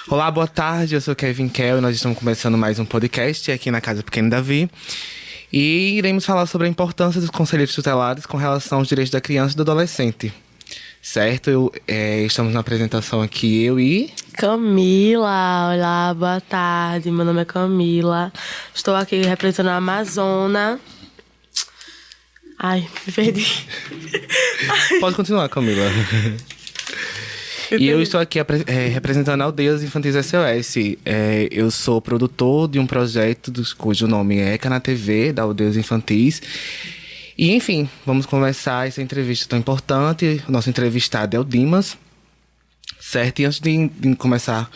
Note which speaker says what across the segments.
Speaker 1: Olá, boa tarde, eu sou Kevin Kell e nós estamos começando mais um podcast aqui na Casa Pequeno Davi. E iremos falar sobre a importância dos conselheiros tutelares com relação aos direitos da criança e do adolescente. Certo? Estamos na apresentação aqui, eu e...
Speaker 2: Camila, olá, boa tarde, meu nome é Camila, estou aqui representando a Amazônia. Ai, me perdi.
Speaker 1: Pode continuar, Camila. E eu estou aqui representando a Aldeias Infantis SOS. Eu sou produtor de um projeto cujo nome é ECA na TV, da Aldeias Infantis. E, enfim, vamos começar essa entrevista tão importante. O nosso entrevistado é o Dimas, certo? E antes de começar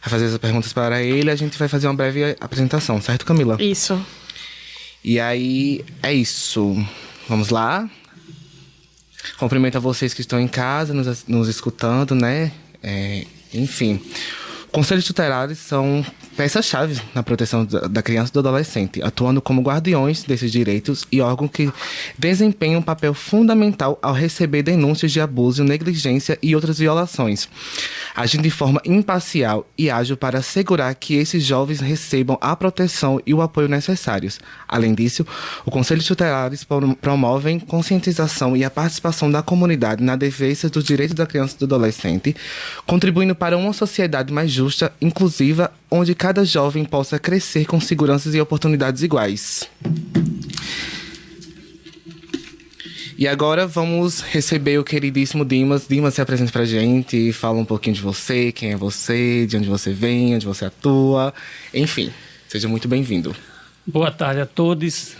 Speaker 1: a fazer as perguntas para ele, a gente vai fazer uma breve apresentação, certo, Camila?
Speaker 2: Isso.
Speaker 1: E aí, é isso. Vamos lá? Cumprimento a vocês que estão em casa, nos escutando, né? Enfim, conselhos tutelares são peças-chave na proteção da criança e do adolescente, atuando como guardiões desses direitos e órgãos que desempenham um papel fundamental ao receber denúncias de abuso, negligência e outras violações, agindo de forma imparcial e ágil para assegurar que esses jovens recebam a proteção e o apoio necessários. Além disso, os conselhos tutelares promovem conscientização e a participação da comunidade na defesa dos direitos da criança e do adolescente, contribuindo para uma sociedade mais justa, inclusiva, onde cada jovem possa crescer com seguranças e oportunidades iguais. E agora vamos receber o queridíssimo Dimas. Dimas, se apresenta pra gente, fala um pouquinho de você, quem é você, de onde você vem, onde você atua. Enfim, seja muito bem-vindo.
Speaker 3: Boa tarde a todos.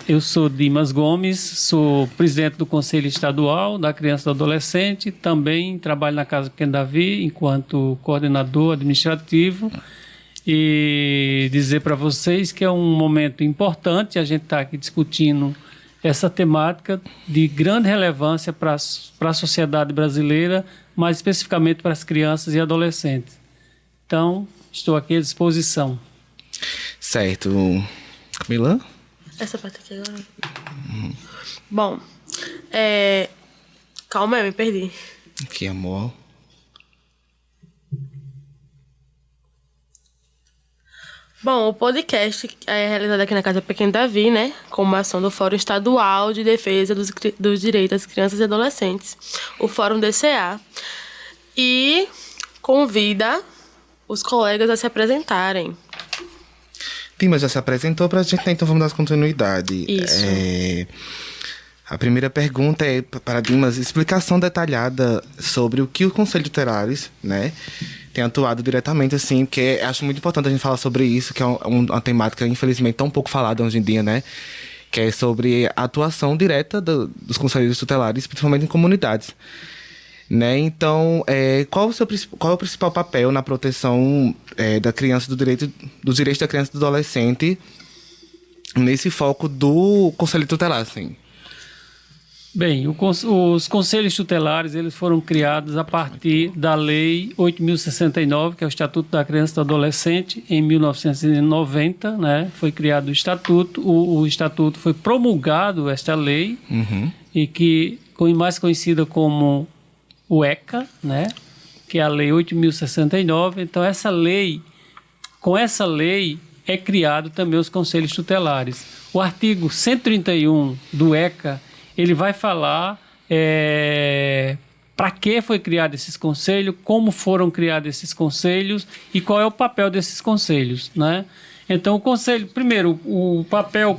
Speaker 3: Eu sou Dimas Gomes, sou presidente do Conselho Estadual da Criança e do Adolescente, também trabalho na Casa Pequeno Davi enquanto coordenador administrativo, e dizer para vocês que é um momento importante a gente estar aqui discutindo essa temática de grande relevância para a sociedade brasileira, mais especificamente para as crianças e adolescentes. Então, estou aqui à disposição.
Speaker 1: Certo. Camila?
Speaker 2: Essa parte aqui agora. Bom, calma aí, me perdi.
Speaker 1: Que amor.
Speaker 2: Bom, o podcast é realizado aqui na Casa Pequeno Davi, né? Com uma ação do Fórum Estadual de Defesa dos Direitos das Crianças e Adolescentes, o Fórum DCA, e convida os colegas a se apresentarem.
Speaker 1: Dimas já se apresentou pra gente, né? Então vamos dar continuidade.
Speaker 2: Isso.
Speaker 1: A primeira pergunta é para Dimas, explicação detalhada sobre o que o Conselho Tutelares, né, tem atuado diretamente, assim, porque acho muito importante a gente falar sobre isso, que é uma temática, infelizmente, tão pouco falada hoje em dia, né, que é sobre a atuação direta dos conselheiros tutelares, principalmente em comunidades. Né? Então, qual é o principal papel na proteção da criança, dos direitos da criança e do adolescente nesse foco do Conselho Tutelar, assim?
Speaker 3: Bem, os conselhos tutelares eles foram criados a partir da Lei 8.069, que é o Estatuto da Criança e do Adolescente, em 1990, né? Foi criado o Estatuto, o Estatuto foi promulgado, esta lei, e que mais conhecida como o ECA, né? Que é a Lei 8.069. Então, com essa lei é criado também os conselhos tutelares. O artigo 131 do ECA, ele vai falar para que foi criado esses conselhos, como foram criados esses conselhos e qual é o papel desses conselhos, né? Então, o conselho, primeiro, o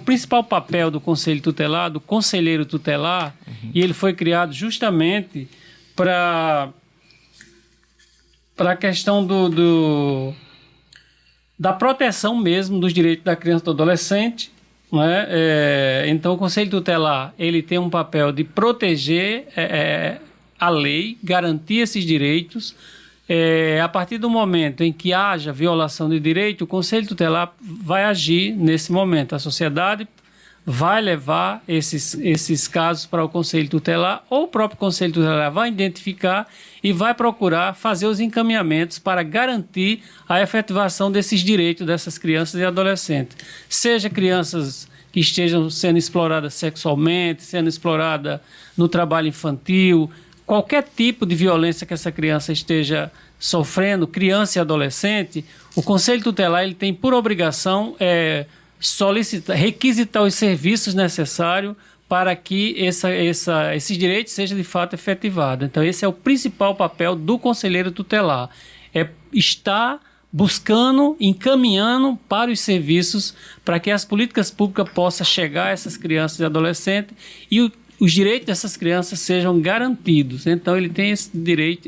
Speaker 3: principal papel do conselho tutelar, do conselheiro tutelar, e ele foi criado justamente para a questão da proteção mesmo dos direitos da criança e do adolescente, né? Então, o Conselho Tutelar ele tem um papel de proteger a lei, garantir esses direitos. A partir do momento em que haja violação de direito, o Conselho Tutelar vai agir nesse momento. A sociedade vai levar esses casos para o Conselho Tutelar, ou o próprio Conselho Tutelar vai identificar e vai procurar fazer os encaminhamentos para garantir a efetivação desses direitos dessas crianças e adolescentes. Seja crianças que estejam sendo exploradas sexualmente, sendo exploradas no trabalho infantil, qualquer tipo de violência que essa criança esteja sofrendo, criança e adolescente, o Conselho Tutelar ele tem por obrigação requisitar os serviços necessários para que esses direitos sejam de fato efetivados. Então, esse é o principal papel do conselheiro tutelar, estar buscando, encaminhando para os serviços para que as políticas públicas possam chegar a essas crianças e adolescentes e os direitos dessas crianças sejam garantidos. Então, ele tem esse direito,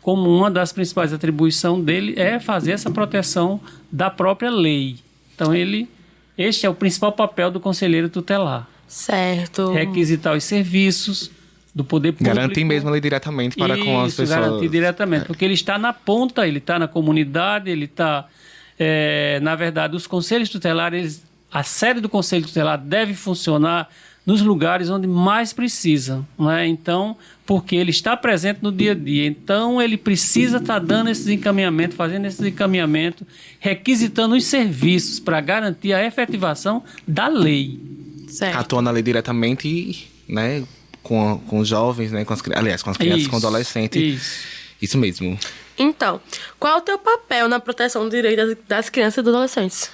Speaker 3: como uma das principais atribuições dele é fazer essa proteção da própria lei. Então, este é o principal papel do conselheiro tutelar.
Speaker 2: Certo.
Speaker 3: Requisitar os serviços do poder público.
Speaker 1: Garantir mesmo ali diretamente para com as pessoas.
Speaker 3: Garantir diretamente, porque ele está na ponta, ele está na comunidade, ele está... na verdade, os conselhos tutelares, a sede do conselho tutelar deve funcionar nos lugares onde mais precisa, né? Então, porque ele está presente no dia a dia, então ele precisa estar dando esses encaminhamentos, fazendo esses encaminhamentos, requisitando os serviços para garantir a efetivação da lei.
Speaker 2: Certo.
Speaker 1: Atuando ali diretamente, né, com os jovens, né, com as crianças, com adolescentes. Isso mesmo.
Speaker 2: Então, qual é o teu papel na proteção dos direitos das crianças e dos adolescentes?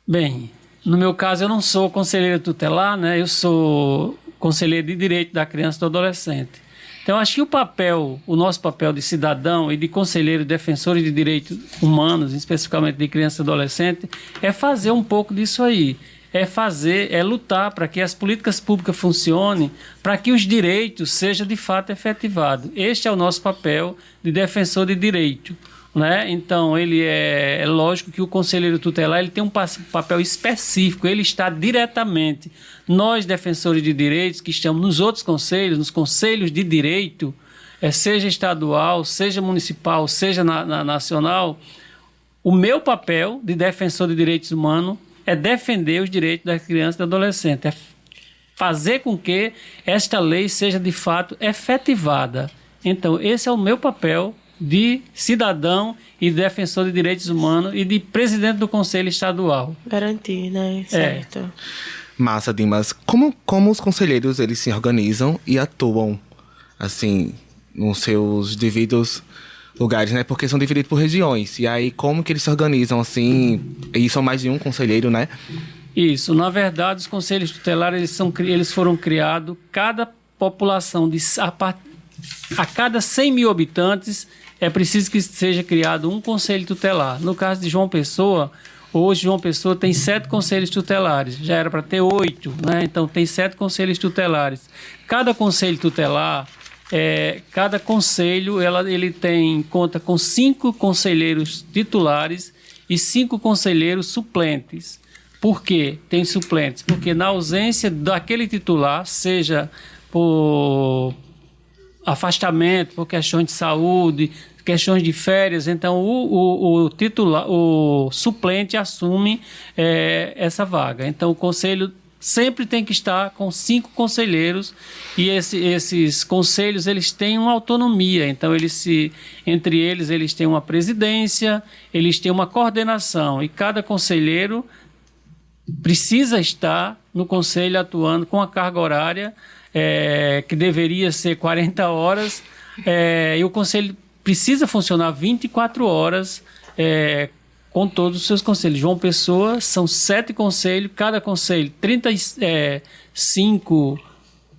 Speaker 3: Bem, no meu caso, eu não sou conselheiro tutelar, né? Eu sou conselheiro de direito da criança e do adolescente. Então, acho que o nosso papel de cidadão e de conselheiro defensor de direitos humanos, especificamente de criança e adolescente, é fazer um pouco disso aí. É lutar para que as políticas públicas funcionem, para que os direitos sejam de fato efetivados. Este é o nosso papel de defensor de direito. Né? Então, ele é lógico que o conselheiro tutelar ele tem um papel específico, ele está diretamente. Nós, defensores de direitos, que estamos nos outros conselhos, nos conselhos de direito, seja estadual, seja municipal, seja nacional, o meu papel de defensor de direitos humanos é defender os direitos das crianças e do adolescente, é fazer com que esta lei seja de fato efetivada. Então, esse é o meu papel de cidadão e defensor de direitos humanos e de presidente do Conselho Estadual.
Speaker 2: Garantir, né? Certo.
Speaker 1: Massa, Dimas. Como os conselheiros eles se organizam e atuam, assim, nos seus devidos lugares, né? Porque são divididos por regiões. E aí, como que eles se organizam, assim? E são mais de um conselheiro, né?
Speaker 3: Isso. Na verdade, os conselhos tutelares, eles foram criados, cada população, a cada 100 mil habitantes, é preciso que seja criado um conselho tutelar. No caso de João Pessoa, hoje João Pessoa tem 7 conselhos tutelares. Já era para ter 8, né? Então tem 7 conselhos tutelares. Cada conselho tutelar, cada conselho, ele conta com 5 conselheiros titulares e 5 conselheiros suplentes. Por quê? Tem suplentes? Porque na ausência daquele titular, seja por afastamento, por questões de saúde, questões de férias, então o suplente assume essa vaga. Então o conselho sempre tem que estar com 5 conselheiros e esses conselhos eles têm uma autonomia, então entre eles têm uma presidência, eles têm uma coordenação e cada conselheiro precisa estar no conselho atuando com a carga horária que deveria ser 40 horas, e o conselho precisa funcionar 24 horas com todos os seus conselhos. João Pessoa, são 7 conselhos, cada conselho 35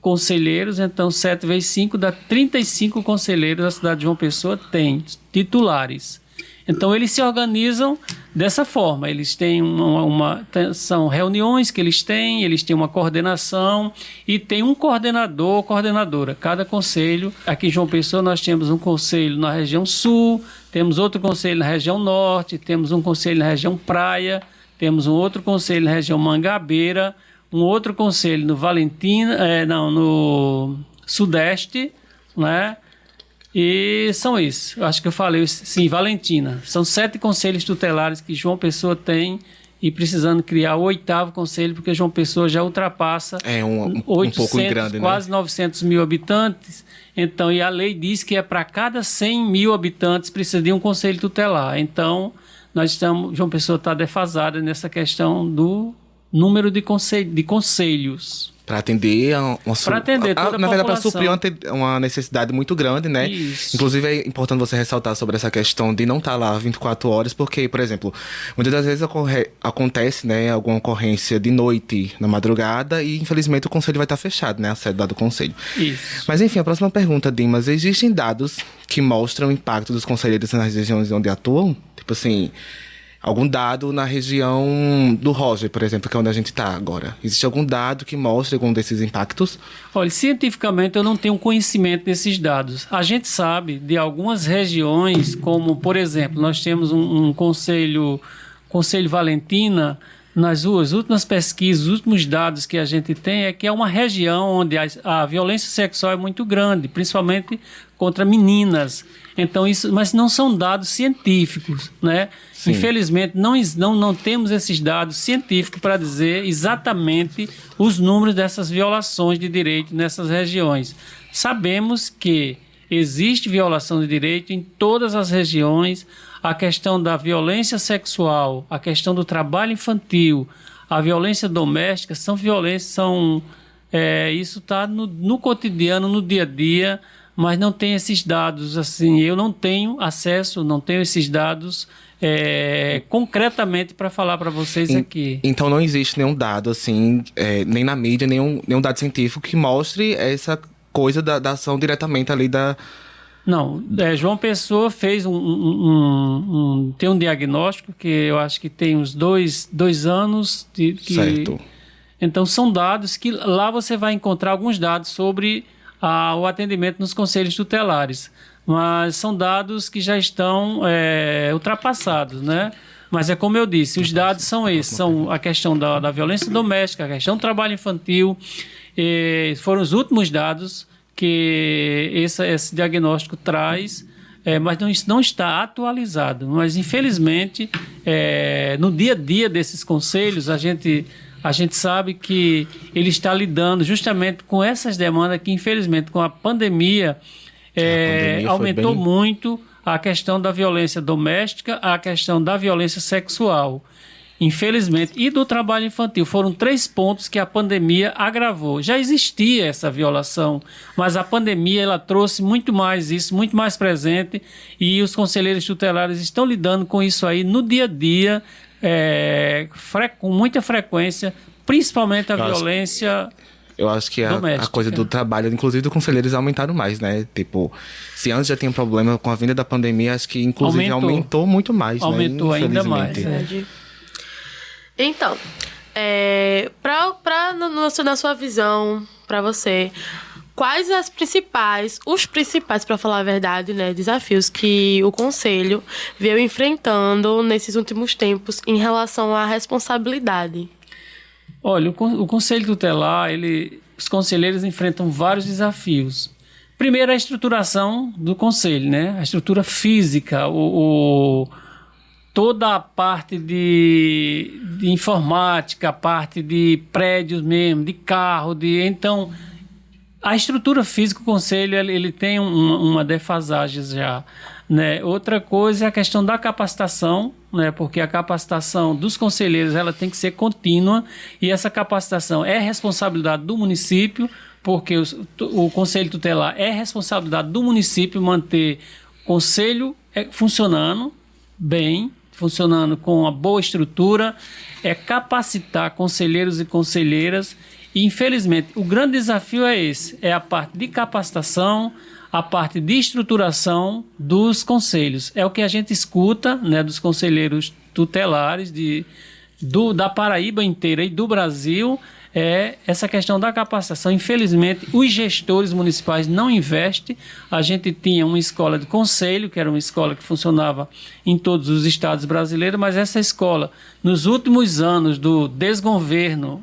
Speaker 3: conselheiros, então 7 vezes 5 dá 35 conselheiros. A cidade de João Pessoa tem titulares. Então, eles se organizam dessa forma. Eles têm são reuniões que eles têm uma coordenação e tem um coordenador ou coordenadora. Cada conselho, aqui em João Pessoa, nós temos um conselho na região sul, temos outro conselho na região norte, temos um conselho na região praia, temos um outro conselho na região Mangabeira, um outro conselho no no sudeste, né? E são isso. Acho que eu falei, sim, Valentina. São 7 conselhos tutelares que João Pessoa tem e precisando criar o 8º conselho, porque João Pessoa já ultrapassa
Speaker 1: um
Speaker 3: 800,
Speaker 1: pouco grande,
Speaker 3: quase
Speaker 1: né?
Speaker 3: 900 mil habitantes. Então, e a lei diz que para cada 100 mil habitantes precisa de um conselho tutelar. Então, João Pessoa está defasada nessa questão do número de conselhos.
Speaker 1: para atender
Speaker 3: Para atender toda a
Speaker 1: na verdade, para
Speaker 3: população.
Speaker 1: suprir uma necessidade muito grande, né?
Speaker 3: Isso.
Speaker 1: Inclusive, é importante você ressaltar sobre essa questão de não estar lá 24 horas, porque, por exemplo, muitas das vezes acontece, né, alguma ocorrência de noite, na madrugada, e infelizmente o conselho vai estar fechado, né? A sede lá do conselho.
Speaker 3: Isso.
Speaker 1: Mas enfim, a próxima pergunta, Dimas. Existem dados que mostram o impacto dos conselheiros nas regiões onde atuam? Tipo assim, algum dado na região do Roger, por exemplo, que é onde a gente está agora. Existe algum dado que mostre algum desses impactos?
Speaker 3: Olha, cientificamente eu não tenho conhecimento desses dados. A gente sabe de algumas regiões, como, por exemplo, nós temos um Conselho Valentina. Nas últimas pesquisas, os últimos dados que a gente tem é que é uma região onde a violência sexual é muito grande, principalmente contra meninas. Então, mas não são dados científicos, né?
Speaker 1: Sim.
Speaker 3: Infelizmente, não temos esses dados científicos para dizer exatamente os números dessas violações de direito nessas regiões. Sabemos que existe violação de direito em todas as regiões. A questão da violência sexual, a questão do trabalho infantil, a violência doméstica são violências, isso está no cotidiano, no dia a dia, mas não tem esses dados assim. Eu não tenho acesso, não tenho esses dados concretamente para falar para vocês aqui.
Speaker 1: Então não existe nenhum dado assim, nem na mídia, nenhum dado científico que mostre essa coisa da ação diretamente ali da...
Speaker 3: Não, João Pessoa fez tem um diagnóstico que eu acho que tem uns dois anos.
Speaker 1: Certo.
Speaker 3: Então são dados que lá você vai encontrar alguns dados sobre o atendimento nos conselhos tutelares, mas são dados que já estão ultrapassados, né? Mas é como eu disse, os dados são esses, são a questão da violência doméstica, a questão do trabalho infantil, foram os últimos dados que esse diagnóstico traz, mas não está atualizado. Mas, infelizmente, no dia a dia desses conselhos, a gente sabe que ele está lidando justamente com essas demandas que, infelizmente, com a pandemia, aumentou muito a questão da violência doméstica, a questão da violência sexual. Infelizmente, e do trabalho infantil. Foram 3 pontos que a pandemia agravou. Já existia essa violação, mas a pandemia ela trouxe muito mais isso, muito mais presente, e os conselheiros tutelares estão lidando com isso aí no dia a dia, com muita frequência, principalmente a violência.
Speaker 1: Eu acho que a coisa do trabalho, inclusive dos conselheiros, aumentaram mais, né? Tipo, se antes já tinha um problema com a vinda da pandemia, acho que inclusive aumentou muito mais,
Speaker 3: aumentou,
Speaker 1: né?
Speaker 3: ainda mais.
Speaker 2: Então, na sua visão, para você, quais os principais, para falar a verdade, né, desafios que o Conselho veio enfrentando nesses últimos tempos em relação à responsabilidade?
Speaker 3: Olha, o Conselho Tutelar, os conselheiros enfrentam vários desafios. Primeiro, a estruturação do Conselho, né? A estrutura física, toda a parte de informática, a parte de prédios mesmo, de carro, então a estrutura física do Conselho ele tem uma defasagem já, né? Outra coisa é a questão da capacitação, né? Porque a capacitação dos conselheiros ela tem que ser contínua, e essa capacitação é responsabilidade do município, porque o Conselho Tutelar é responsabilidade do município manter o Conselho funcionando bem, funcionando com uma boa estrutura, capacitar conselheiros e conselheiras. E, infelizmente, o grande desafio é esse, é a parte de capacitação, a parte de estruturação dos conselhos. É o que a gente escuta, né, dos conselheiros tutelares da Paraíba inteira e do Brasil, essa questão da capacitação. Infelizmente, os gestores municipais não investem. A gente tinha uma escola de conselho, que era uma escola que funcionava em todos os estados brasileiros, mas essa escola, nos últimos anos do desgoverno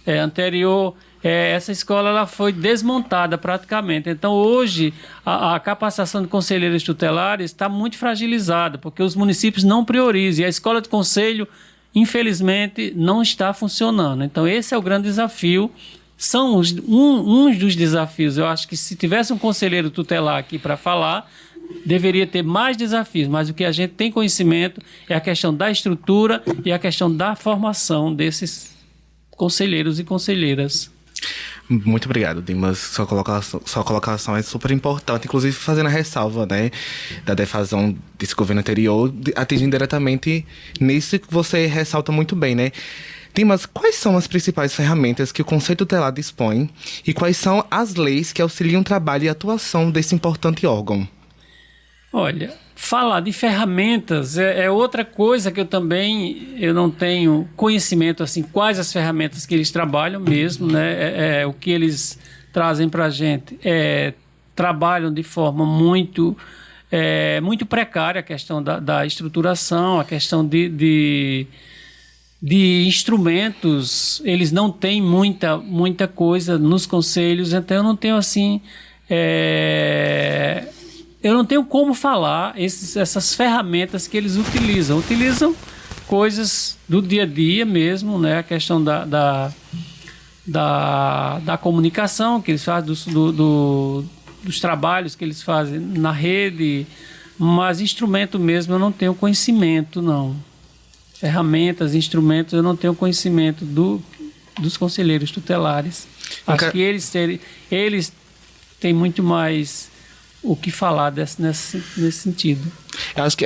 Speaker 3: anterior, essa escola ela foi desmontada praticamente. Então, hoje, a capacitação de conselheiros tutelares está muito fragilizada, porque os municípios não priorizam. E a escola de conselho, infelizmente, não está funcionando. Então, esse é o grande desafio. São uns dos desafios. Eu acho que se tivesse um conselheiro tutelar aqui para falar, deveria ter mais desafios, mas o que a gente tem conhecimento é a questão da estrutura e a questão da formação desses conselheiros e conselheiras.
Speaker 1: Muito obrigado, Dimas. Sua colocação é super importante, inclusive fazendo a ressalva, né, da defasão desse governo anterior, atingindo diretamente nisso que você ressalta muito bem, né? Dimas, quais são as principais ferramentas que o Conselho Tutelar dispõe e quais são as leis que auxiliam o trabalho e a atuação desse importante órgão?
Speaker 3: Olha, falar de ferramentas é outra coisa que eu não tenho conhecimento, assim, quais as ferramentas que eles trabalham mesmo, né? O que eles trazem para a gente. Trabalham de forma muito precária a questão da estruturação, a questão de instrumentos. Eles não têm muita coisa nos conselhos, então eu não tenho assim... eu não tenho como falar essas ferramentas que eles utilizam. Utilizam coisas do dia a dia mesmo, né? A questão da comunicação que eles fazem, dos trabalhos que eles fazem na rede, mas instrumento mesmo eu não tenho conhecimento, não. Ferramentas, instrumentos, eu não tenho conhecimento dos conselheiros tutelares. Acho que eles têm muito mais o que falar nesse sentido.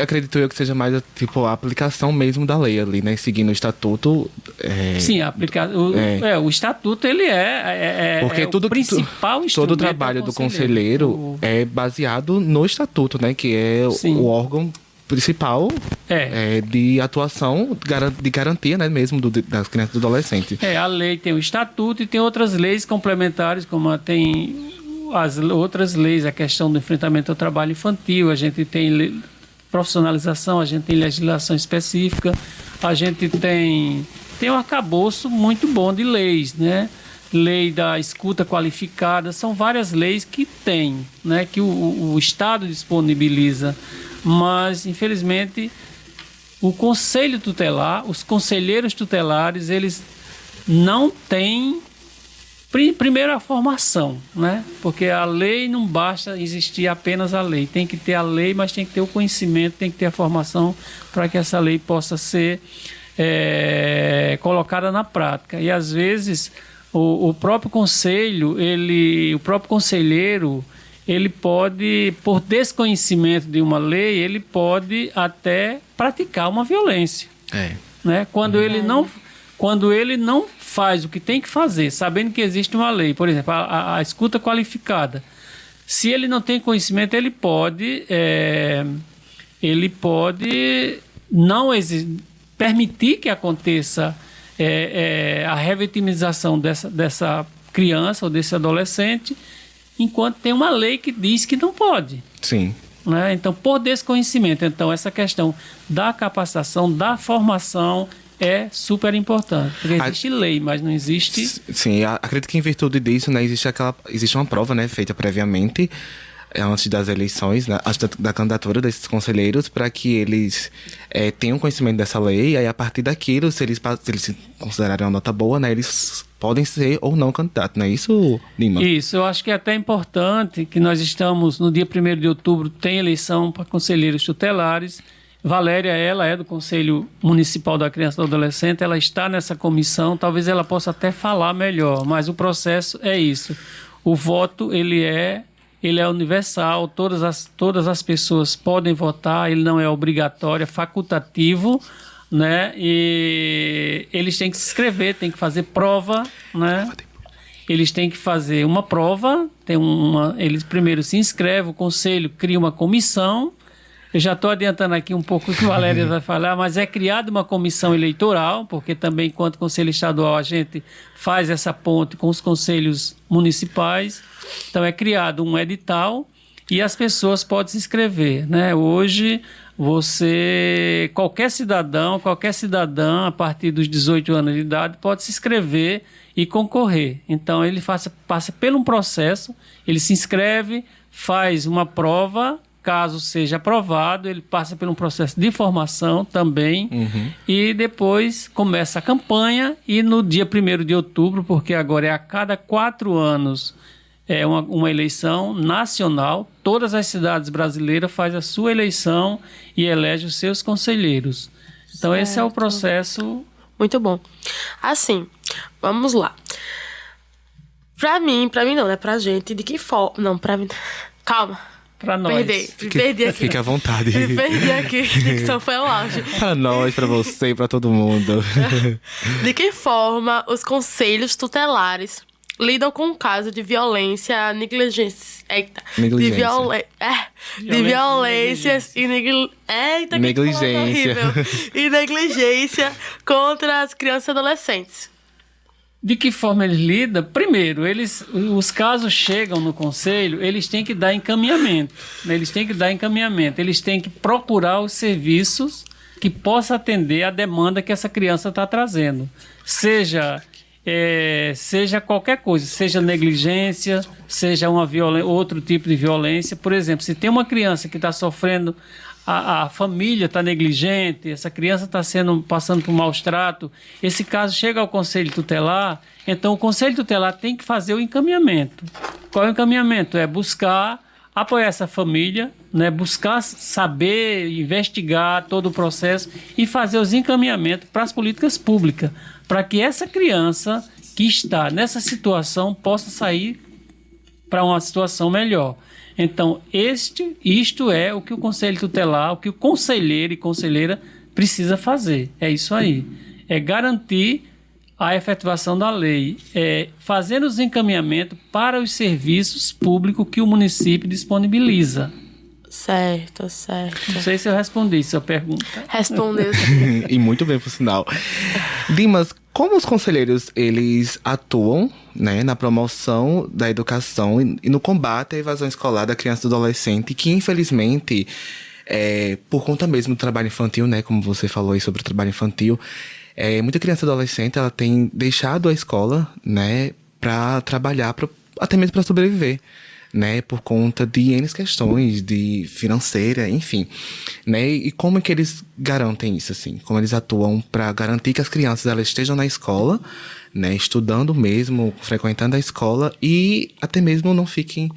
Speaker 1: Acredito eu que seja mais tipo a aplicação mesmo da lei ali, né? Seguindo o estatuto.
Speaker 3: Sim, o estatuto ele
Speaker 1: porque
Speaker 3: o principal instrumento.
Speaker 1: Todo o trabalho do conselheiro é baseado no estatuto, né? Que é o órgão principal de atuação, de garantia, né, mesmo das crianças e do adolescente.
Speaker 3: A lei tem o estatuto e tem outras leis complementares, como tem as outras leis, a questão do enfrentamento ao trabalho infantil, a gente tem profissionalização, a gente tem legislação específica, a gente tem um arcabouço muito bom de leis, né? Lei da escuta qualificada, são várias leis que tem, né, que o Estado disponibiliza, mas infelizmente o Conselho Tutelar, os conselheiros tutelares, eles não têm primeiro a formação, né? Porque a lei não basta existir apenas a lei, tem que ter a lei, mas tem que ter o conhecimento, tem que ter a formação para que essa lei possa ser colocada na prática. E às vezes o próprio conselho, o próprio conselheiro, ele pode, por desconhecimento de uma lei, ele pode até praticar uma violência. Né? Quando ele não faz o que tem que fazer, sabendo que existe uma lei, por exemplo, a escuta qualificada, se ele não tem conhecimento, ele pode não permitir que aconteça a revitimização dessa criança ou desse adolescente, enquanto tem uma lei que diz que não pode.
Speaker 1: Sim.
Speaker 3: Né? Então, por desconhecimento. Então, essa questão da capacitação, da formação é super importante. Porque existe lei, mas não existe...
Speaker 1: Sim, acredito que em virtude disso, né, existe uma prova, né, feita previamente, antes das eleições, né, antes da candidatura desses conselheiros, para que eles tenham conhecimento dessa lei, e aí a partir daquilo, se eles se considerarem uma nota boa, né, eles podem ser ou não candidatos, não é isso, Lima?
Speaker 3: Isso, eu acho que é até importante que nós estamos, no dia 1º de outubro, tem eleição para conselheiros tutelares. Valéria, ela é do Conselho Municipal da Criança e do Adolescente, ela está nessa comissão, talvez ela possa até falar melhor, mas o processo é isso. O voto, ele é universal, todas as pessoas podem votar, ele não é obrigatório, é facultativo, né? E eles têm que se inscrever, têm que fazer prova, né? Eles têm que fazer uma prova, eles primeiro se inscrevem, o conselho cria uma comissão. Eu já estou adiantando aqui um pouco o que o Valéria vai falar, mas é criada uma comissão eleitoral, porque também, enquanto conselho estadual, a gente faz essa ponte com os conselhos municipais. Então, é criado um edital e as pessoas podem se inscrever, né? Hoje, qualquer cidadão, qualquer cidadã, a partir dos 18 anos de idade, pode se inscrever e concorrer. Então, ele passa por um processo, ele se inscreve, faz uma prova. Caso seja aprovado, ele passa por um processo de formação também, e depois começa a campanha, e no dia 1º de outubro, porque agora é a cada 4 anos uma eleição nacional, todas as cidades brasileiras fazem a sua eleição e elegem os seus conselheiros. Então, certo. Esse é o processo.
Speaker 2: Muito bom. Assim, vamos lá. Pra mim não, né? Pra gente, de que forma... Não, pra mim... Calma.
Speaker 3: Para nós.
Speaker 2: Me perdi aqui.
Speaker 1: Fique à vontade.
Speaker 2: Me perdi aqui. Dicção foi o auge.
Speaker 1: Pra nós, pra você e pra todo mundo.
Speaker 2: De que forma os conselhos tutelares lidam com o caso de violência, negligência... Eita.
Speaker 1: Negligência.
Speaker 2: De violências e Eita, que
Speaker 1: Negligência.
Speaker 2: horrível. E negligência contra as crianças e adolescentes.
Speaker 3: De que forma eles lidam? Primeiro, os casos chegam no conselho, eles têm que dar encaminhamento. Né? Eles têm que procurar os serviços que possam atender a demanda que essa criança está trazendo. Seja qualquer coisa, seja negligência, seja outro tipo de violência. Por exemplo, se tem uma criança que está sofrendo, a família está negligente, essa criança está passando por maus tratos, esse caso chega ao Conselho Tutelar, então o Conselho Tutelar tem que fazer o encaminhamento. Qual é o encaminhamento? É buscar apoiar essa família, né? Buscar saber, investigar todo o processo e fazer os encaminhamentos para as políticas públicas, para que essa criança que está nessa situação possa sair para uma situação melhor. Então, isto é o que o Conselho Tutelar, o que o conselheiro e conselheira precisa fazer. É isso aí. É garantir a efetivação da lei, fazendo os encaminhamentos para os serviços públicos que o município disponibiliza.
Speaker 2: Certo.
Speaker 3: Não sei se eu respondi sua pergunta.
Speaker 2: Respondeu sim.
Speaker 1: E muito bem, por sinal. Dimas, como os conselheiros, eles atuam, né, na promoção da educação e no combate à evasão escolar da criança e do adolescente, que infelizmente, por conta mesmo do trabalho infantil, né, como você falou aí sobre o trabalho infantil, muita criança e adolescente, ela tem deixado a escola, né, para trabalhar, até mesmo para sobreviver, né, por conta de N questões, de financeira, enfim, né, e como é que eles garantem isso, assim, como eles atuam para garantir que as crianças, elas estejam na escola, né, estudando mesmo, frequentando a escola e até mesmo não fiquem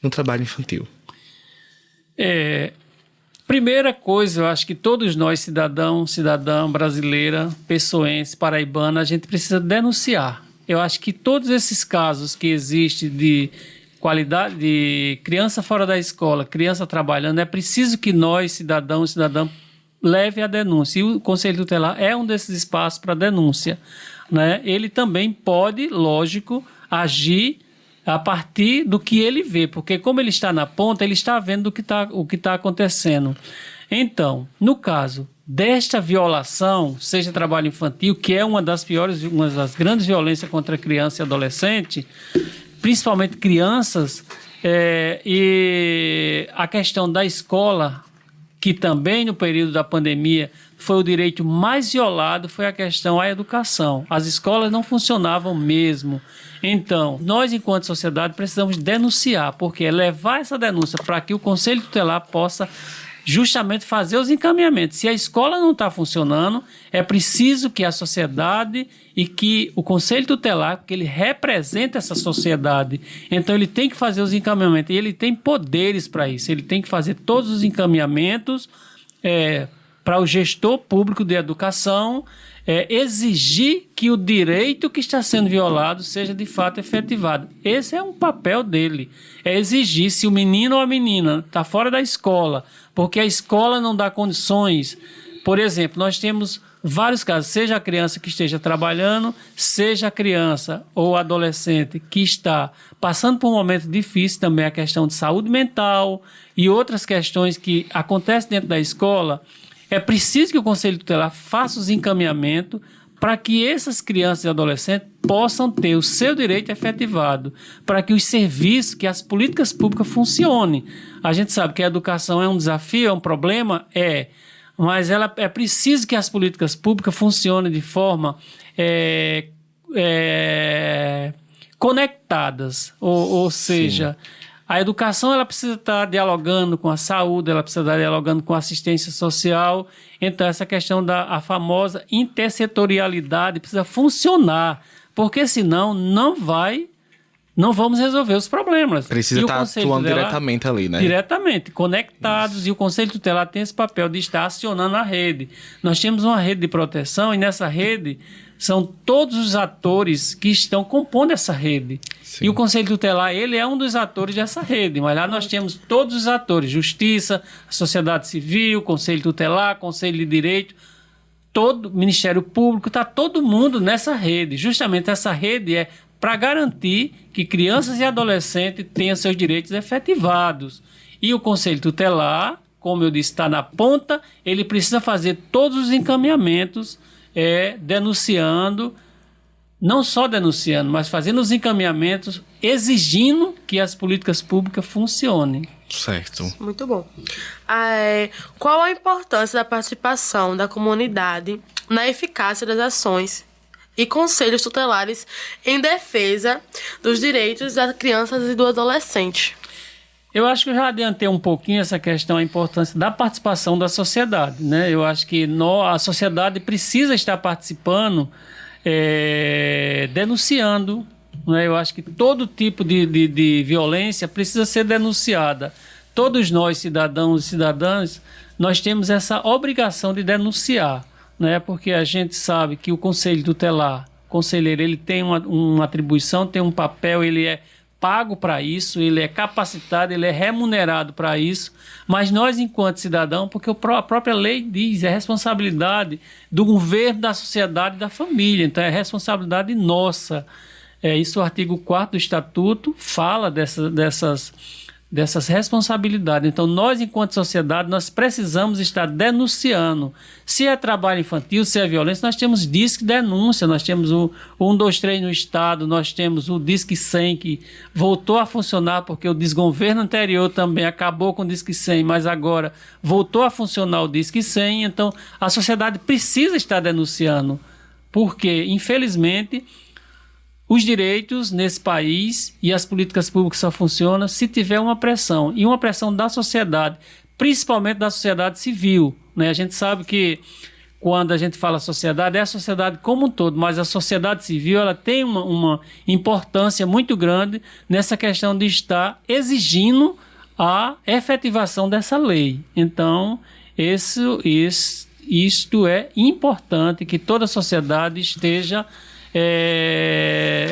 Speaker 1: no trabalho infantil.
Speaker 3: Primeira coisa, eu acho que todos nós, cidadã brasileira, pessoense, paraibana, a gente precisa denunciar. Eu acho que todos esses casos que existem de qualidade de criança fora da escola, criança trabalhando, é preciso que nós, cidadão, leve a denúncia. E o Conselho Tutelar é um desses espaços para denúncia, né? Ele também pode, lógico, agir a partir do que ele vê, porque como ele está na ponta, ele está vendo o que está acontecendo. Então, no caso desta violação, seja trabalho infantil, que é uma das grandes violências contra criança e adolescente, principalmente crianças, e a questão da escola, que também no período da pandemia foi o direito mais violado, foi a questão da educação. As escolas não funcionavam mesmo. Então, nós, enquanto sociedade, precisamos denunciar, porque levar essa denúncia para que o Conselho Tutelar possa justamente fazer os encaminhamentos. Se a escola não está funcionando, é preciso que a sociedade e que o Conselho Tutelar, porque ele representa essa sociedade, então ele tem que fazer os encaminhamentos, e ele tem poderes para isso, ele tem que fazer todos os encaminhamentos para o gestor público de educação, exigir que o direito que está sendo violado seja de fato efetivado. Esse é um papel dele, é exigir. Se o menino ou a menina está fora da escola, porque a escola não dá condições, por exemplo, nós temos vários casos, seja a criança que esteja trabalhando, seja a criança ou adolescente que está passando por um momento difícil, também a questão de saúde mental e outras questões que acontecem dentro da escola. É preciso que o Conselho Tutelar faça os encaminhamentos para que essas crianças e adolescentes possam ter o seu direito efetivado, para que os serviços, que as políticas públicas funcionem. A gente sabe que a educação é um desafio, é um problema, mas é preciso que as políticas públicas funcionem de forma conectadas, ou seja, a educação ela precisa estar dialogando com a saúde, ela precisa estar dialogando com a assistência social. Então, essa questão da famosa intersetorialidade precisa funcionar, porque senão não vai não vamos resolver os problemas.
Speaker 1: Precisa
Speaker 3: E o
Speaker 1: estar
Speaker 3: Conselho
Speaker 1: atuando
Speaker 3: Tutelar,
Speaker 1: diretamente ali, né?
Speaker 3: diretamente, conectados. E o Conselho Tutelar tem esse papel de estar acionando a rede. Nós temos uma rede de proteção e nessa rede são todos os atores que estão compondo essa rede.
Speaker 1: Sim.
Speaker 3: E o Conselho Tutelar, ele é um dos atores dessa rede. Mas lá nós temos todos os atores: Justiça, a sociedade civil, Conselho Tutelar, Conselho de Direito, todo Ministério Público, está todo mundo nessa rede. Justamente essa rede é para garantir que crianças e adolescentes tenham seus direitos efetivados. E o Conselho Tutelar, como eu disse, está na ponta, ele precisa fazer todos os encaminhamentos, denunciando, não só denunciando, mas fazendo os encaminhamentos, exigindo que as políticas públicas funcionem.
Speaker 1: Certo.
Speaker 2: Muito bom. Qual a importância da participação da comunidade na eficácia das ações e conselhos tutelares em defesa dos direitos das crianças e do adolescente?
Speaker 3: Eu acho que eu já adiantei um pouquinho essa questão, a importância da participação da sociedade, né? Eu acho que a sociedade precisa estar participando, denunciando, né? Eu acho que todo tipo de violência precisa ser denunciada. Todos nós, cidadãos e cidadãs, nós temos essa obrigação de denunciar, né? Porque a gente sabe que o Conselho Tutelar, conselheiro, ele tem uma atribuição, tem um papel, ele é pago para isso, ele é capacitado, ele é remunerado para isso, mas nós, enquanto cidadão, porque a própria lei diz, é responsabilidade do governo, da sociedade e da família, então é responsabilidade nossa. Isso o artigo 4º do Estatuto fala dessas responsabilidades. Então, nós, enquanto sociedade, nós precisamos estar denunciando. Se é trabalho infantil, se é violência, nós temos Disque Denúncia, nós temos o 123 no Estado, nós temos o Disque 100, que voltou a funcionar, porque o desgoverno anterior também acabou com o Disque 100, mas agora voltou a funcionar o Disque 100. Então, a sociedade precisa estar denunciando, porque, infelizmente, os direitos nesse país e as políticas públicas só funcionam se tiver uma pressão, e uma pressão da sociedade, principalmente da sociedade civil, né? A gente sabe que quando a gente fala sociedade, é a sociedade como um todo, mas a sociedade civil ela tem uma importância muito grande nessa questão de estar exigindo a efetivação dessa lei. Então, isto é importante, que toda a sociedade esteja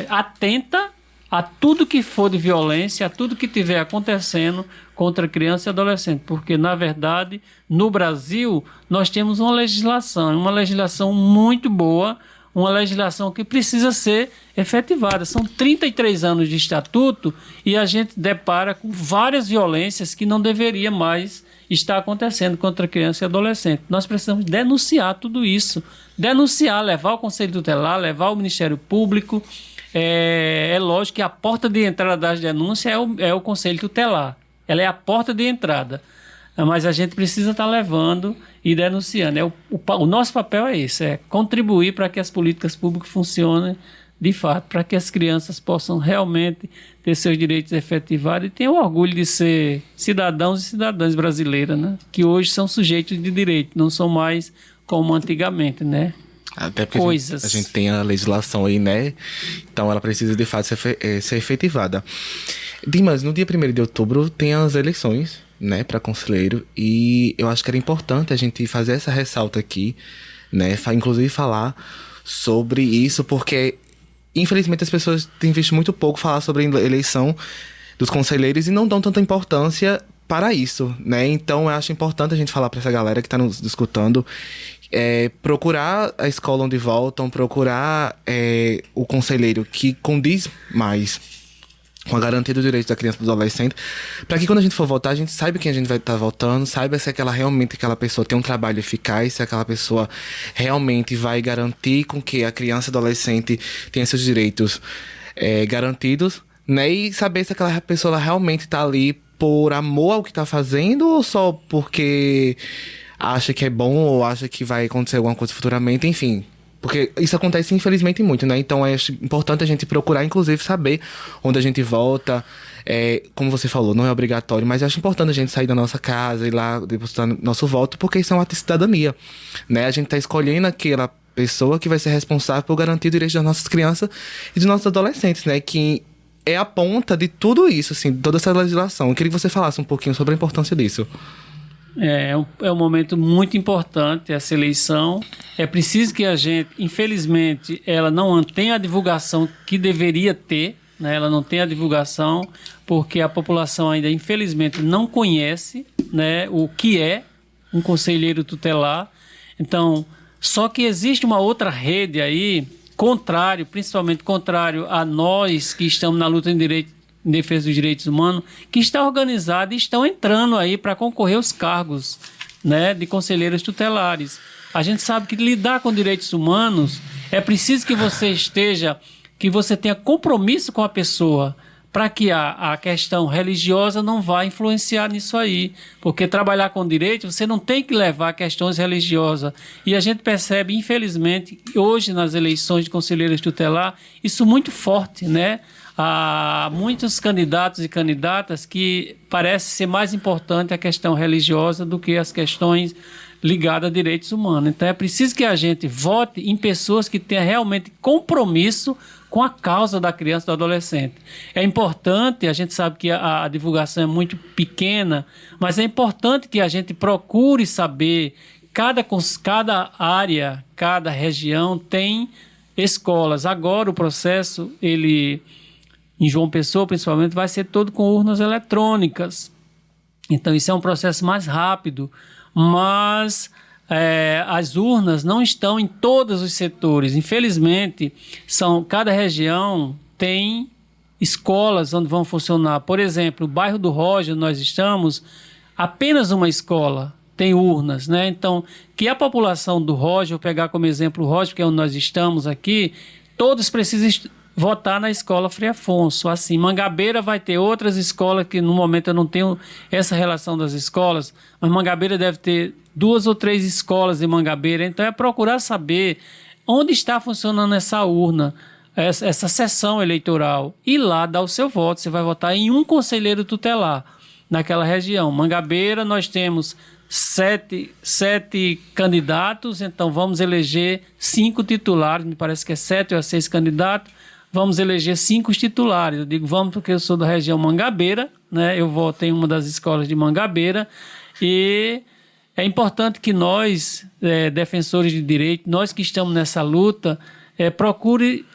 Speaker 3: atenta a tudo que for de violência, a tudo que estiver acontecendo contra criança e adolescente, porque, na verdade, no Brasil, nós temos uma legislação muito boa, uma legislação que precisa ser efetivada. São 33 anos de estatuto e a gente depara com várias violências que não deveria mais estar acontecendo contra criança e adolescente. Nós precisamos denunciar tudo isso. Denunciar, levar o Conselho Tutelar, levar o Ministério Público. É lógico que a porta de entrada das denúncias é o Conselho Tutelar. Ela é a porta de entrada. Mas a gente precisa estar levando e denunciando. O nosso papel é esse, é contribuir para que as políticas públicas funcionem de fato, para que as crianças possam realmente ter seus direitos efetivados e tenham orgulho de ser cidadãos e cidadãs brasileiras, né? Que hoje são sujeitos de direito, não são mais como antigamente, né?
Speaker 1: Até porque
Speaker 3: Coisas.
Speaker 1: A gente tem a legislação aí, né? Então ela precisa de fato ser efetivada. Dimas, no dia 1º de outubro tem as eleições, né, para conselheiro, e eu acho que era importante a gente fazer essa ressalta aqui, né? Inclusive falar sobre isso, porque infelizmente as pessoas têm visto muito pouco falar sobre a eleição dos conselheiros e não dão tanta importância para isso, né? Então eu acho importante a gente falar para essa galera que está nos escutando, procurar a escola onde voltam, procurar o conselheiro que condiz mais com a garantia dos direitos da criança e do adolescente, para que quando a gente for votar, a gente saiba quem a gente vai estar votando, saiba se aquela pessoa tem um trabalho eficaz, se aquela pessoa realmente vai garantir com que a criança e adolescente tenha seus direitos garantidos, né? E saber se aquela pessoa realmente está ali por amor ao que está fazendo ou só porque acha que é bom ou acha que vai acontecer alguma coisa futuramente, enfim. Porque isso acontece, infelizmente, muito, né? Então, é importante a gente procurar, inclusive, saber onde a gente vota. Como você falou, não é obrigatório, mas eu acho importante a gente sair da nossa casa e ir lá depositar nosso voto, porque isso é um ato de cidadania, né? A gente tá escolhendo aquela pessoa que vai ser responsável por garantir os direitos das nossas crianças e dos nossos adolescentes, né? Que, é a ponta de tudo isso, assim, toda essa legislação. Eu queria que você falasse um pouquinho sobre a importância disso.
Speaker 3: É um momento muito importante essa eleição. É preciso que a gente, infelizmente, ela não tenha a divulgação que deveria ter, né? Ela não tem a divulgação porque a população ainda, infelizmente, não conhece, né, o que é um conselheiro tutelar. Então, só que existe uma outra rede aí, principalmente contrário a nós que estamos na luta em defesa dos direitos humanos, que está organizada e estão entrando aí para concorrer aos cargos, né, de conselheiros tutelares. A gente sabe que lidar com direitos humanos é preciso que você tenha compromisso com a pessoa, para que a questão religiosa não vá influenciar nisso aí. Porque trabalhar com direito, você não tem que levar questões religiosas. E a gente percebe, infelizmente, hoje nas eleições de conselheiros tutelar, isso muito forte, né? Há muitos candidatos e candidatas que parece ser mais importante a questão religiosa do que as questões ligadas a direitos humanos. Então é preciso que a gente vote em pessoas que tenham realmente compromisso com a causa da criança e do adolescente. É importante, a gente sabe que a divulgação é muito pequena, mas é importante que a gente procure saber, cada área, cada região tem escolas. Agora o processo, em João Pessoa principalmente, vai ser todo com urnas eletrônicas. Então isso é um processo mais rápido, mas as urnas não estão em todos os setores. Infelizmente, cada região tem escolas onde vão funcionar. Por exemplo, o bairro do Roger, nós estamos, apenas uma escola tem urnas, né? Então, que a população do Roger, vou pegar como exemplo o Roger, que é onde nós estamos aqui, todos precisam votar na escola Frei Afonso. Assim, Mangabeira vai ter outras escolas que no momento eu não tenho essa relação das escolas, mas Mangabeira deve ter 2 ou 3 escolas em Mangabeira. Então é procurar saber onde está funcionando essa urna, essa sessão eleitoral, e lá dar o seu voto. Você vai votar em um conselheiro tutelar naquela região. Mangabeira nós temos 7 candidatos, então vamos eleger 5 titulares, me parece que é 7 ou 6 candidatos. Vamos eleger 5 titulares. Eu digo vamos porque eu sou da região Mangabeira, né? Eu voto em uma das escolas de Mangabeira, e é importante que nós, defensores de direito, nós que estamos nessa luta, procure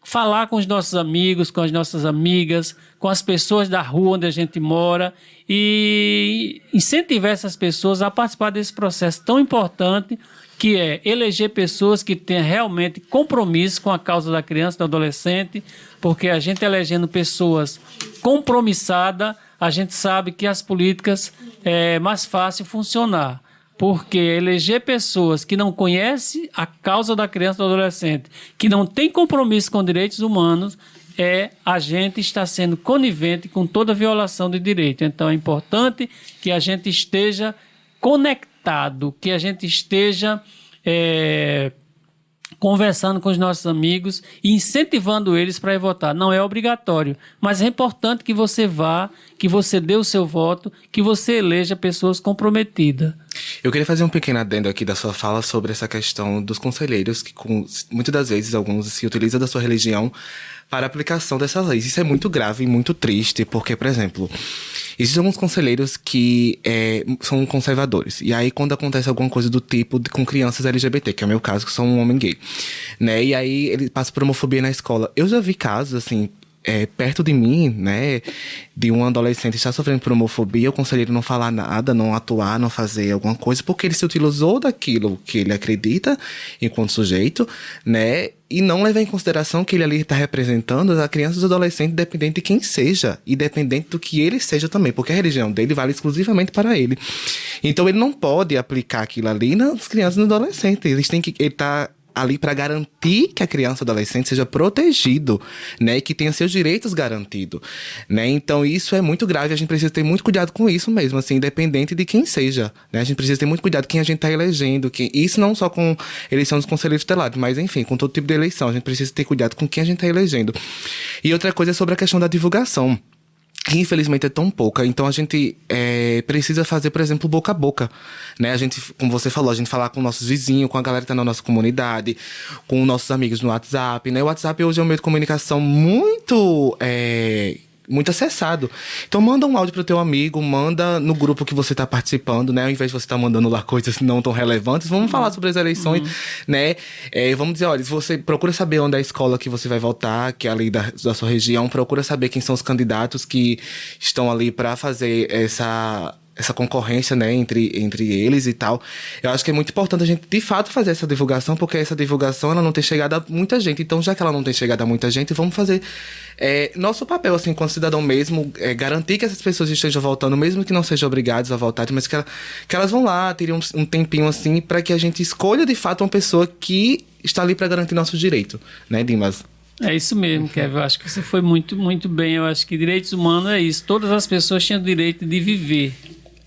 Speaker 3: falar com os nossos amigos, com as nossas amigas, com as pessoas da rua onde a gente mora, e incentivar essas pessoas a participar desse processo tão importante, que é eleger pessoas que tenham realmente compromisso com a causa da criança e do adolescente, porque a gente elegendo pessoas compromissadas, a gente sabe que as políticas é mais fácil funcionar. Porque eleger pessoas que não conhecem a causa da criança e do adolescente, que não tem compromisso com direitos humanos, a gente está sendo conivente com toda violação de direito. Então é importante que a gente esteja conectado, que a gente esteja conversando com os nossos amigos e incentivando eles para ir votar. Não é obrigatório, mas é importante que você vá, que você dê o seu voto, que você eleja pessoas comprometidas.
Speaker 1: Eu queria fazer um pequeno adendo aqui da sua fala sobre essa questão dos conselheiros, que muitas das vezes alguns se utilizam da sua religião para a aplicação dessas leis. Isso é muito grave e muito triste, porque, por exemplo, existem alguns conselheiros que são conservadores. E aí, quando acontece alguma coisa do tipo com crianças LGBT, que é o meu caso, que sou um homem gay, né? E aí, ele passa por homofobia na escola. Eu já vi casos, assim, perto de mim, né, de um adolescente estar sofrendo por homofobia, o conselheiro não falar nada, não atuar, não fazer alguma coisa, porque ele se utilizou daquilo que ele acredita enquanto sujeito, né, e não levar em consideração que ele ali está representando a criança e os adolescentes, independente de quem seja, e dependente do que ele seja também, porque a religião dele vale exclusivamente para ele. Então ele não pode aplicar aquilo ali nas crianças e nos adolescentes. Ele tá ali para garantir que a criança e o adolescente seja protegido, né, e que tenha seus direitos garantidos, né. Então isso é muito grave, a gente precisa ter muito cuidado com isso mesmo, assim, independente de quem seja, né, a gente precisa ter muito cuidado com quem a gente está elegendo, isso não só com eleição dos conselheiros tutelares, mas enfim, com todo tipo de eleição, a gente precisa ter cuidado com quem a gente está elegendo. E outra coisa é sobre a questão da divulgação. que infelizmente é tão pouca. Então a gente precisa fazer, por exemplo, boca a boca, né? A gente, como você falou, a gente falar com nossos vizinhos, com a galera que tá na nossa comunidade, com nossos amigos no WhatsApp, né? O WhatsApp hoje é um meio de comunicação muito acessado. Então manda um áudio pro teu amigo, manda no grupo que você tá participando, né? Ao invés de você tá mandando lá coisas não tão relevantes, vamos falar sobre as eleições, né? Vamos dizer, olha, se você procura saber onde é a escola que você vai votar, que é ali da sua região, procura saber quem são os candidatos que estão ali para fazer essa concorrência, né, entre eles e tal. Eu acho que é muito importante a gente, de fato, fazer essa divulgação, porque essa divulgação, ela não tem chegado a muita gente. Então, já que ela não tem chegado a muita gente, vamos fazer nosso papel, assim, enquanto cidadão mesmo, garantir que essas pessoas estejam voltando, mesmo que não sejam obrigadas a voltar, mas que elas vão lá, teriam um tempinho, assim, para que a gente escolha, de fato, uma pessoa que está ali para garantir nossos direitos, né, Dimas?
Speaker 3: É isso mesmo, Kevin. Eu acho que você foi muito, muito bem. Eu acho que direitos humanos é isso. Todas as pessoas tinham o direito de viver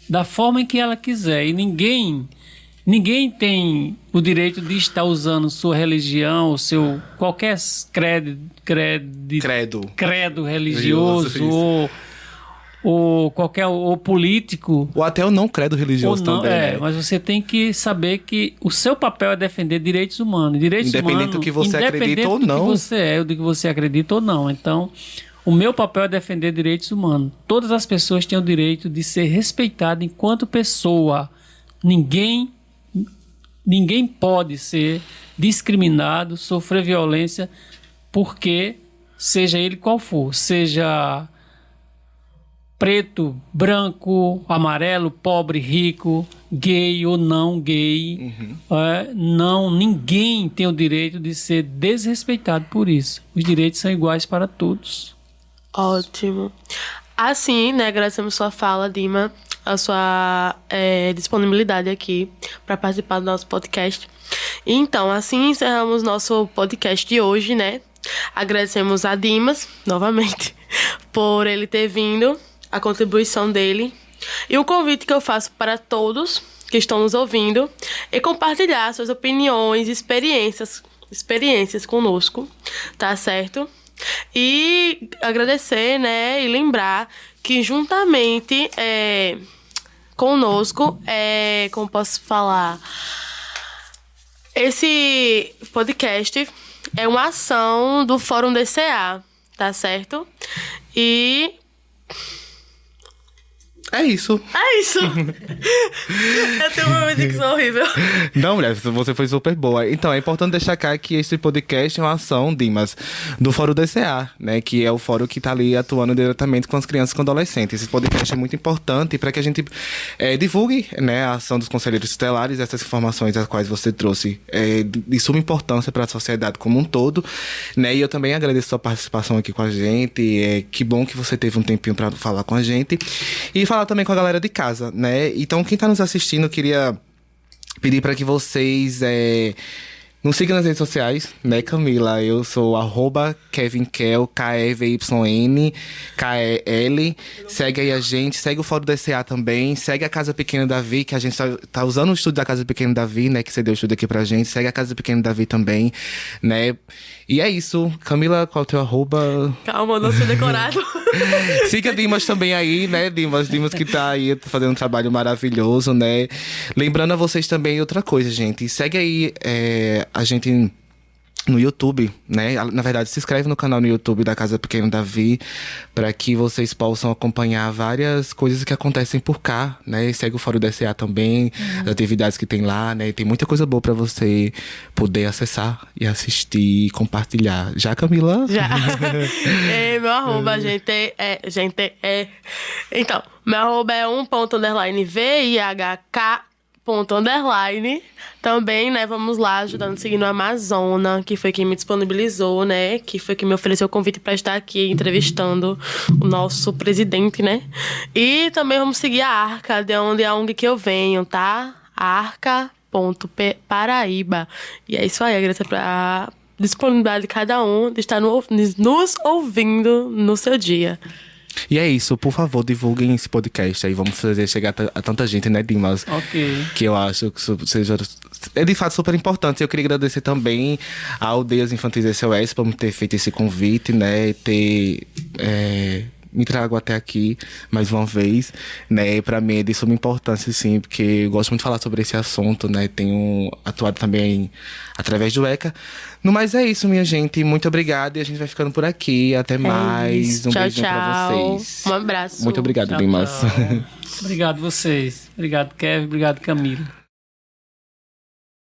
Speaker 3: da forma em que ela quiser. E ninguém tem o direito de estar usando sua religião, o seu qualquer credo religioso ou qualquer político.
Speaker 1: Ou até o não credo religioso
Speaker 3: não,
Speaker 1: também, né?
Speaker 3: Mas você tem que saber que o seu papel é defender direitos humanos. Direitos
Speaker 1: independente
Speaker 3: humanos,
Speaker 1: do que você acredita ou não.
Speaker 3: Do que você é, ou do que você acredita ou não. Então, o meu papel é defender direitos humanos. Todas as pessoas têm o direito de ser respeitadas enquanto pessoa. Ninguém pode ser discriminado, sofrer violência, porque seja ele qual for, seja preto, branco, amarelo, pobre, rico, gay ou não gay. Ninguém tem o direito de ser desrespeitado por isso. Os direitos são iguais para todos.
Speaker 2: Ótimo. Assim, né, agradecemos sua fala, Dima, a sua disponibilidade aqui para participar do nosso podcast. Então, assim encerramos nosso podcast de hoje, né? Agradecemos a Dimas, novamente, por ele ter vindo, a contribuição dele. E o convite que eu faço para todos que estão nos ouvindo é compartilhar suas opiniões, experiências conosco, tá certo? E agradecer, né, e lembrar que juntamente conosco, como posso falar, esse podcast é uma ação do Fórum DCA, tá certo? E
Speaker 1: é isso.
Speaker 2: Eu tenho uma dicção horrível.
Speaker 1: Não, mulher, você foi super boa. Então, é importante destacar que esse podcast é uma ação, Dimas, do Fórum DCA, né? Que é o fórum que está ali atuando diretamente com as crianças e com adolescentes. Esse podcast é muito importante para que a gente divulgue, né, a ação dos conselheiros tutelares, essas informações as quais você trouxe de suma importância para a sociedade como um todo, né? E eu também agradeço a sua participação aqui com a gente. Que bom que você teve um tempinho para falar com a gente. E falar também com a galera de casa, né? Então, quem tá nos assistindo, eu queria pedir para que vocês nos sigam nas redes sociais, né, Camila? Eu sou @KevinKel, KEVYNKEL. Segue aí a gente, segue o Fórum DCA também, segue a Casa Pequena Davi, que a gente tá usando o estúdio da Casa Pequena Davi, né, que você deu o estúdio aqui pra gente. Segue a Casa Pequena Davi também, né? E é isso. Camila, qual é o teu arroba?
Speaker 2: Calma, não sei decorado.
Speaker 1: Siga Dimas também aí, né, Dimas que tá aí fazendo um trabalho maravilhoso, né? Lembrando a vocês também outra coisa, gente. Segue aí a gente no YouTube, né? Na verdade, se inscreve no canal no YouTube da Casa Pequena Davi, para que vocês possam acompanhar várias coisas que acontecem por cá, né? Segue o Fórum DCA também, as atividades que tem lá, né? Tem muita coisa boa para você poder acessar e assistir e compartilhar. Já, Camila?
Speaker 2: Já. Meu arroba, Então, meu arroba é _VIHK. Também, né, vamos lá, ajudando, seguindo a Amazona, que foi quem me disponibilizou, né, que foi quem me ofereceu o convite para estar aqui entrevistando o nosso presidente, né. E também vamos seguir a Arca, de onde é a ONG que eu venho, tá? Arca.Paraíba. E é isso aí, agradeço a disponibilidade de cada um de estar nos ouvindo no seu dia.
Speaker 1: E é isso, por favor, divulguem esse podcast aí, vamos fazer chegar a tanta gente, né, Dimas?
Speaker 3: Ok.
Speaker 1: Que eu acho que seja de fato super importante. Eu queria agradecer também a Aldeias Infantis SOS por me ter feito esse convite, né, ter me trago até aqui mais uma vez, né? Pra mim é de suma importância, sim, porque eu gosto muito de falar sobre esse assunto, né? Tenho atuado também através do ECA. No mais é isso, minha gente. Muito obrigada e a gente vai ficando por aqui. Até mais.
Speaker 2: Isso.
Speaker 1: Um
Speaker 2: Tchau,
Speaker 1: beijinho pra
Speaker 2: tchau.
Speaker 1: vocês.
Speaker 2: Um abraço.
Speaker 1: Muito obrigado,
Speaker 3: Tchau,
Speaker 1: Limas.
Speaker 3: tchau. Obrigado vocês. Obrigado, Kevin. Obrigado, Camila.